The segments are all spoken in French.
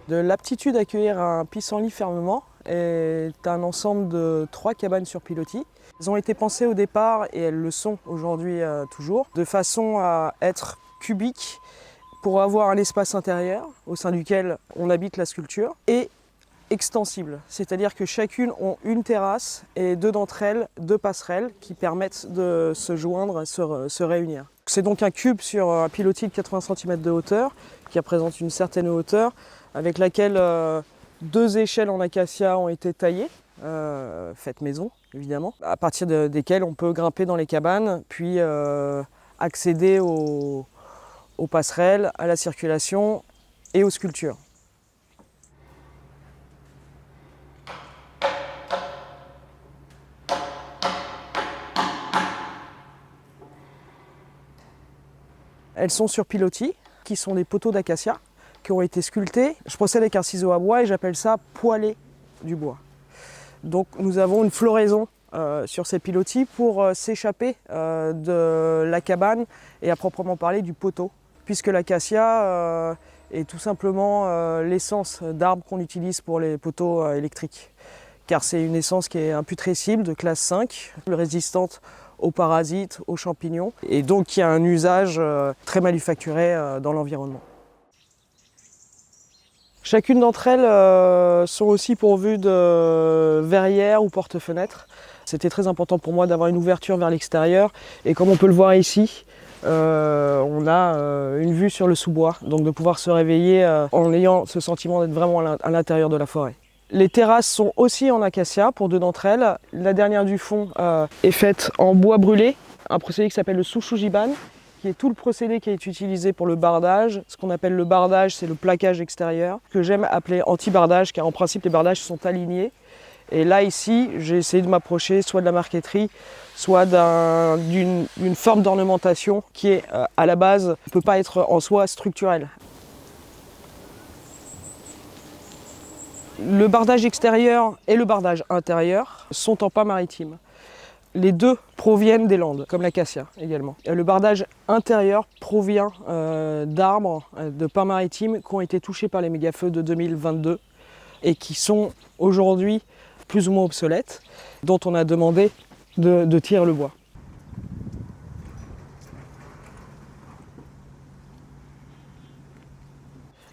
De l'aptitude à accueillir un pissenlit fermement est un ensemble de 3 cabanes sur pilotis. Elles ont été pensées au départ, et elles le sont aujourd'hui toujours, de façon à être cubiques pour avoir un espace intérieur au sein duquel on habite la sculpture et extensibles, c'est-à-dire que chacune ont une terrasse et 2 d'entre elles, 2 passerelles qui permettent de se joindre, se réunir. C'est donc un cube sur un pilotis de 80 cm de hauteur qui représente une certaine hauteur avec laquelle 2 échelles en acacia ont été taillées, faites maison évidemment, à partir desquelles on peut grimper dans les cabanes puis accéder aux passerelles, à la circulation et aux sculptures. Elles sont sur pilotis, qui sont des poteaux d'acacia, qui ont été sculptés. Je procède avec un ciseau à bois et j'appelle ça poêler du bois. Donc nous avons une floraison sur ces pilotis pour s'échapper de la cabane et à proprement parler du poteau, puisque l'acacia est tout simplement l'essence d'arbre qu'on utilise pour les poteaux électriques. Car c'est une essence qui est imputrescible de classe 5, résistante aux parasites, aux champignons, et donc qui a un usage très manufacturé dans l'environnement. Chacune d'entre elles sont aussi pourvues de verrières ou porte-fenêtres. C'était très important pour moi d'avoir une ouverture vers l'extérieur, et comme on peut le voir ici, on a une vue sur le sous-bois, donc de pouvoir se réveiller en ayant ce sentiment d'être vraiment à l'intérieur de la forêt. Les terrasses sont aussi en acacia pour 2 d'entre elles. La dernière du fond est faite en bois brûlé, un procédé qui s'appelle le sushujiban, qui est tout le procédé qui est utilisé pour le bardage. Ce qu'on appelle le bardage, c'est le plaquage extérieur, que j'aime appeler anti-bardage, car en principe les bardages sont alignés. Et là ici, j'ai essayé de m'approcher soit de la marqueterie, soit d'une forme d'ornementation qui est à la base, ne peut pas être en soi structurelle. Le bardage extérieur et le bardage intérieur sont en pin maritime. Les deux proviennent des Landes, comme l'acacia également. Le bardage intérieur provient d'arbres de pin maritime qui ont été touchés par les mégafeux de 2022 et qui sont aujourd'hui plus ou moins obsolètes, dont on a demandé de tirer le bois.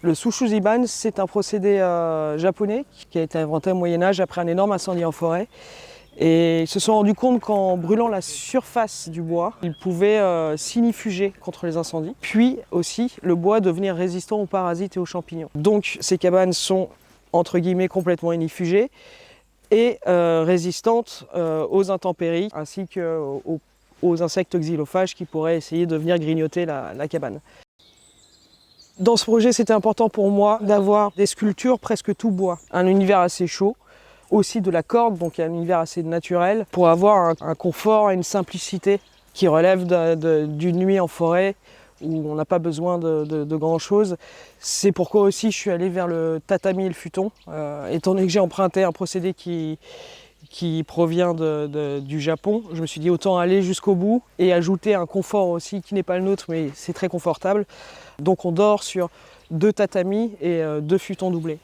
Le sushujiban, c'est un procédé japonais qui a été inventé au Moyen-Âge après un énorme incendie en forêt. Et ils se sont rendus compte qu'en brûlant la surface du bois, ils pouvaient s'inifuger contre les incendies. Puis aussi, le bois devenir résistant aux parasites et aux champignons. Donc ces cabanes sont, entre guillemets, complètement inifugées et résistantes aux intempéries ainsi qu'aux insectes xylophages qui pourraient essayer de venir grignoter la cabane. Dans ce projet, c'était important pour moi d'avoir des sculptures presque tout bois, un univers assez chaud, aussi de la corde, donc un univers assez naturel, pour avoir un confort et une simplicité qui relève d'une nuit en forêt où on n'a pas besoin de grand chose. C'est pourquoi aussi je suis allé vers le tatami et le futon, étant donné que j'ai emprunté un procédé qui provient du Japon. Je me suis dit autant aller jusqu'au bout et ajouter un confort aussi qui n'est pas le nôtre, mais c'est très confortable. Donc on dort sur 2 tatamis et 2 futons doublés.